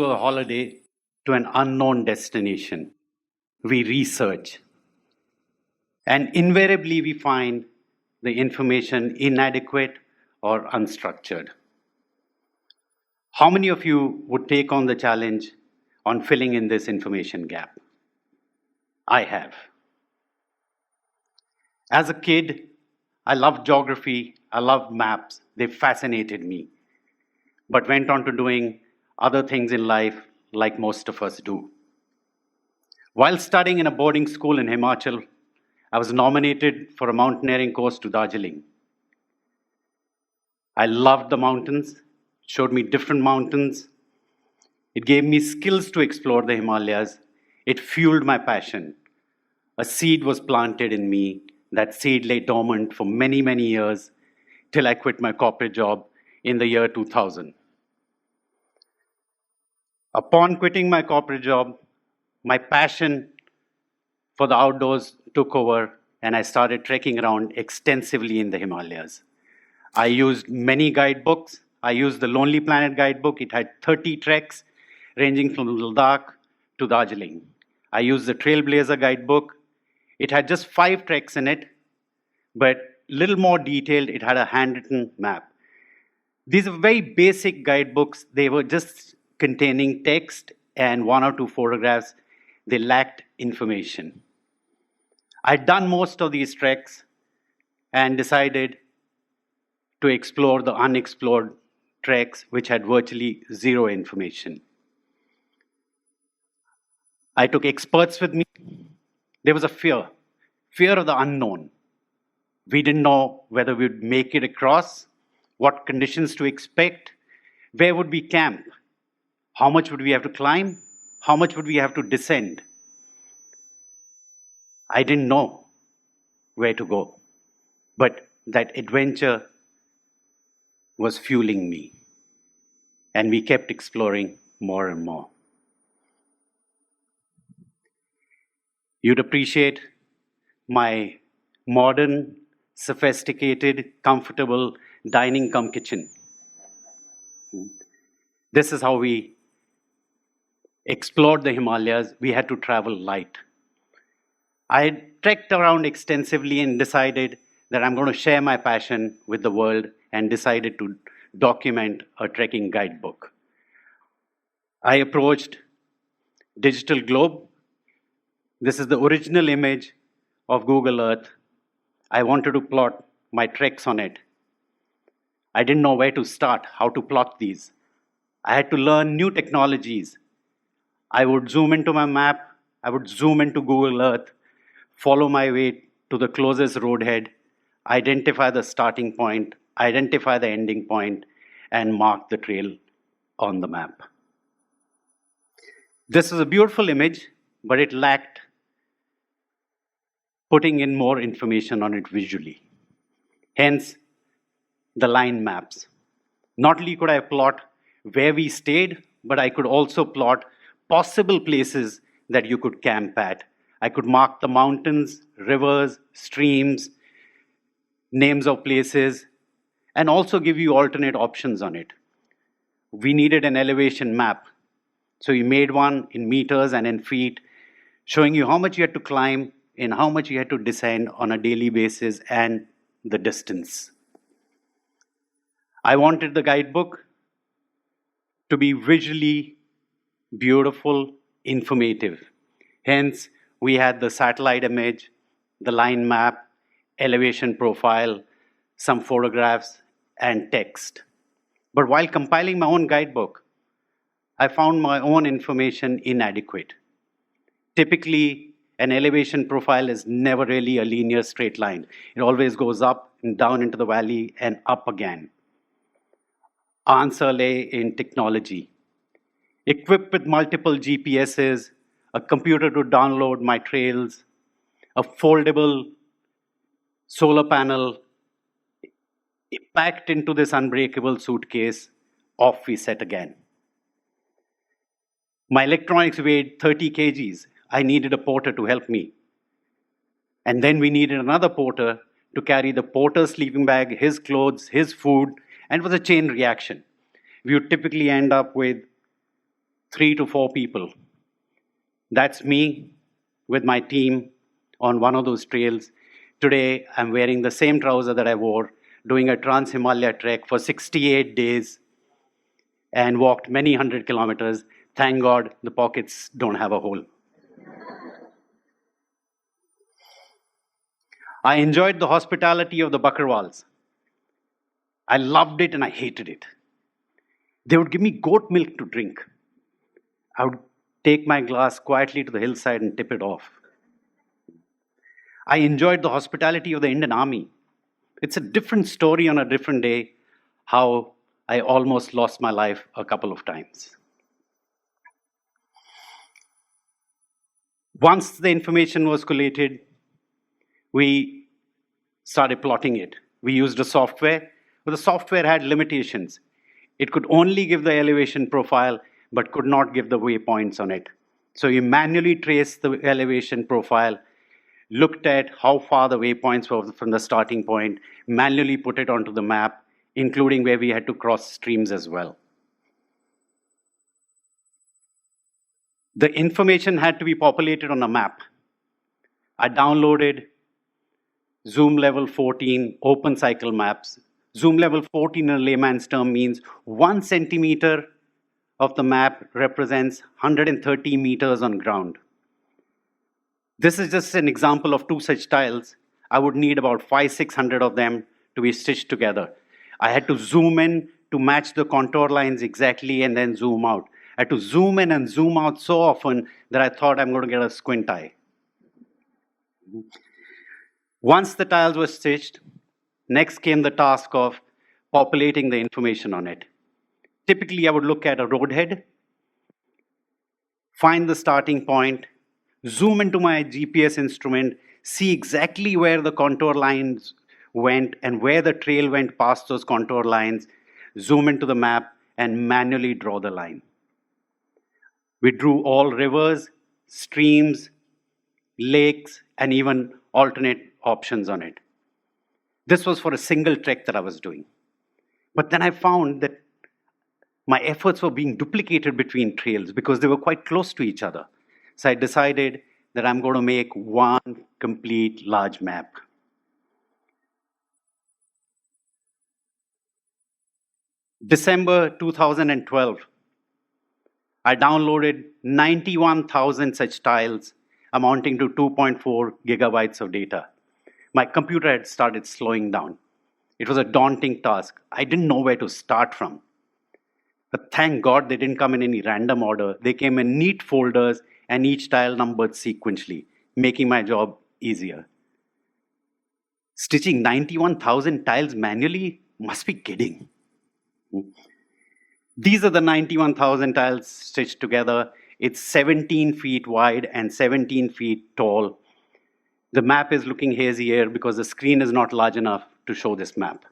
to a holiday to an unknown destination. We research. And invariably, we find the information inadequate or unstructured. How many of you would take on the challenge on filling in this information gap? I have. As a kid, I loved geography, I loved maps, they fascinated me, but went on to doing other things in life like most of us do. While studying in a boarding school in Himachal, I was nominated for a mountaineering course to Darjeeling. I loved the mountains, showed me different mountains. It gave me skills to explore the Himalayas. It fueled my passion. A seed was planted in me. That seed lay dormant for many, many years till I quit my corporate job in the year 2000. Upon quitting my corporate job, my passion for the outdoors took over and I started trekking around extensively in the Himalayas. I used many guidebooks. I used the Lonely Planet guidebook. It had 30 treks ranging from Ladakh to Darjeeling. I used the Trailblazer guidebook. It had just 5 treks in it, but little more detailed. It had a handwritten map. These are very basic guidebooks. They were just containing text and 1 or 2 photographs. They lacked information. I'd done most of these treks and decided to explore the unexplored treks which had virtually zero information. I took experts with me. There was a fear of the unknown. We didn't know whether we'd make it across, what conditions to expect, where would we camp, how much would we have to climb, how much would we have to descend. I didn't know where to go, but that adventure was fueling me, and we kept exploring more and more. You'd appreciate my modern, sophisticated, comfortable dining cum kitchen. This is how we explored the Himalayas. We had to travel light. I had trekked around extensively and decided that I'm going to share my passion with the world and decided to document a trekking guidebook. I approached Digital Globe. This is the original image of Google Earth. I wanted to plot my treks on it. I didn't know where to start, how to plot these. I had to learn new technologies. I would zoom into my map, I would zoom into Google Earth, follow my way to the closest roadhead, identify the starting point, identify the ending point, and mark the trail on the map. This is a beautiful image, but it lacked putting in more information on it visually. Hence, the line maps. Not only could I plot where we stayed, but I could also plot possible places that you could camp at. I could mark the mountains, rivers, streams, names of places, and also give you alternate options on it. We needed an elevation map. So we made one in meters and in feet, showing you how much you had to climb and how much you had to descend on a daily basis and the distance. I wanted the guidebook to be visually beautiful, informative. Hence, we had the satellite image, the line map, elevation profile, some photographs, and text. But while compiling my own guidebook, I found my own information inadequate. Typically, an elevation profile is never really a linear straight line. It always goes up and down into the valley and up again. Answer lay in technology. Equipped with multiple GPSs, a computer to download my trails, a foldable solar panel packed into this unbreakable suitcase, off we set again. My electronics weighed 30 kgs. I needed a porter to help me. And then we needed another porter to carry the porter's sleeping bag, his clothes, his food, and it was a chain reaction. We would typically end up with 3 to 4 people. That's me with my team on one of those trails. Today, I'm wearing the same trouser that I wore, doing a Trans-Himalaya trek for 68 days and walked many hundred kilometers. Thank God the pockets don't have a hole. I enjoyed the hospitality of the Bakarwals. I loved it and I hated it. They would give me goat milk to drink. I would take my glass quietly to the hillside and tip it off. I enjoyed the hospitality of the Indian Army. It's a different story on a different day how I almost lost my life a couple of times. Once the information was collated, we started plotting it. We used a software, but the software had limitations. It could only give the elevation profile, but could not give the waypoints on it. So you manually traced the elevation profile, looked at how far the waypoints were from the starting point, manually put it onto the map, including where we had to cross streams as well. The information had to be populated on a map. I downloaded Zoom level 14 open cycle maps. Zoom level 14 in a layman's term means 1 centimeter of the map represents 130 meters on ground. This is just an example of 2 such tiles. I would need about 500-600 of them to be stitched together. I had to zoom in to match the contour lines exactly and then zoom out. I had to zoom in and zoom out so often that I thought I'm going to get a squint eye. Once the tiles were stitched, next came the task of populating the information on it. Typically, I would look at a roadhead, find the starting point, zoom into my GPS instrument, see exactly where the contour lines went and where the trail went past those contour lines, zoom into the map, and manually draw the line. We drew all rivers, streams, lakes, and even alternate options on it. This was for a single trek that I was doing. But then I found that my efforts were being duplicated between trails because they were quite close to each other. So I decided that I'm going to make one complete large map. December 2012, I downloaded 91,000 such tiles amounting to 2.4 gigabytes of data. My computer had started slowing down. It was a daunting task. I didn't know where to start from. But thank God they didn't come in any random order. They came in neat folders and each tile numbered sequentially, making my job easier. Stitching 91,000 tiles manually must be kidding. These are the 91,000 tiles stitched together. It's 17 feet wide and 17 feet tall. The map is looking hazy here because the screen is not large enough to show this map.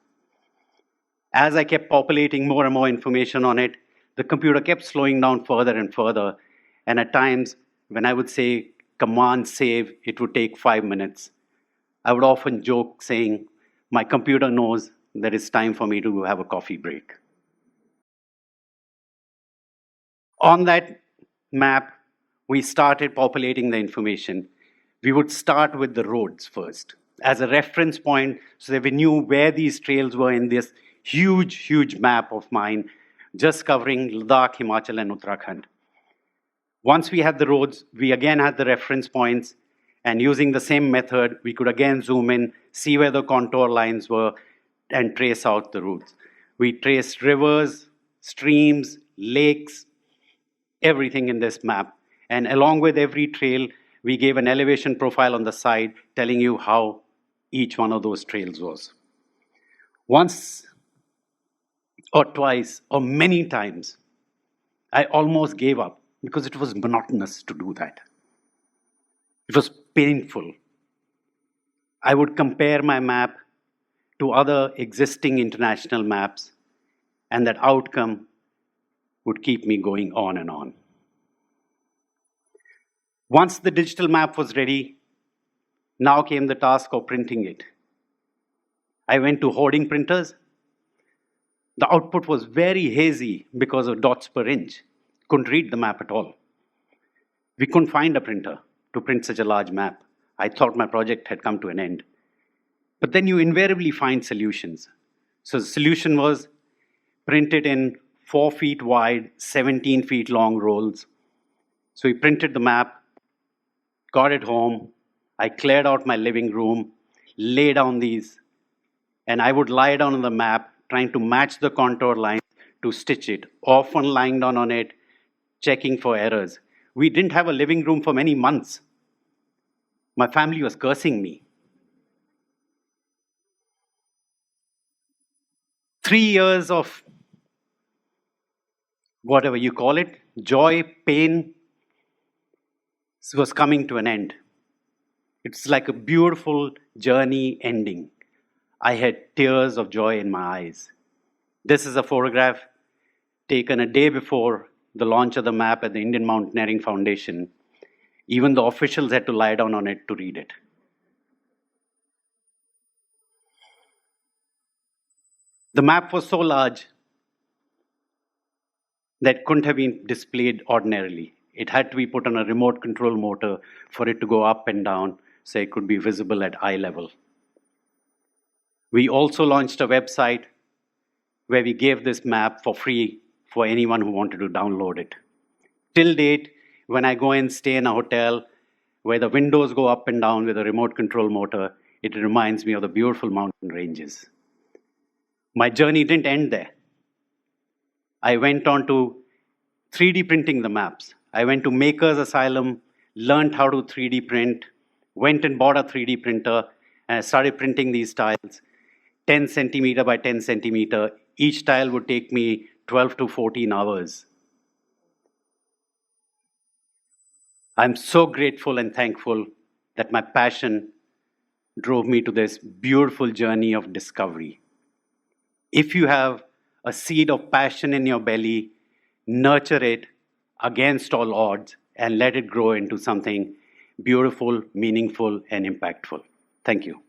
As I kept populating more and more information on it, the computer kept slowing down further and further. And at times, when I would say command save, it would take 5 minutes. I would often joke saying, my computer knows that it's time for me to have a coffee break. On that map, we started populating the information. We would start with the roads first as a reference point so that we knew where these trails were in this huge map of mine, just covering Ladakh, Himachal, and Uttarakhand. Once we had the roads, we again had the reference points, and using the same method, we could again zoom in, see where the contour lines were, and trace out the routes. We traced rivers, streams, lakes, everything in this map. And along with every trail, we gave an elevation profile on the side telling you how each one of those trails was. Once or twice or many times, I almost gave up because it was monotonous to do that. It was painful. I would compare my map to other existing international maps, and that outcome would keep me going on and on. Once the digital map was ready, now came the task of printing it. I went to hoarding printers. The output was very hazy because of dots per inch. couldn't read the map at all. We couldn't find a printer to print such a large map. I thought my project had come to an end. But then you invariably find solutions. So the solution was printed in 4 feet wide, 17 feet long rolls. So we printed the map, got it home. I cleared out my living room, laid down these, and I would lie down on the map trying to match the contour lines to stitch it, often lying down on it, checking for errors. We didn't have a living room for many months. My family was cursing me. 3 years of whatever you call it, joy, pain, was coming to an end. It's like a beautiful journey ending. I had tears of joy in my eyes. This is a photograph taken a day before the launch of the map at the Indian Mountaineering Foundation. Even the officials had to lie down on it to read it. The map was so large that couldn't have been displayed ordinarily. It had to be put on a remote control motor for it to go up and down so it could be visible at eye level. We also launched a website where we gave this map for free for anyone who wanted to download it. Till date, when I go and stay in a hotel where the windows go up and down with a remote control motor, it reminds me of the beautiful mountain ranges. My journey didn't end there. I went on to 3D printing the maps. I went to Maker's Asylum, learned how to 3D print, went and bought a 3D printer, and I started printing these tiles, 10 centimeter by 10 centimeter. Each tile would take me 12 to 14 hours. I'm so grateful and thankful that my passion drove me to this beautiful journey of discovery. If you have a seed of passion in your belly, nurture it against all odds and let it grow into something beautiful, meaningful, and impactful. Thank you.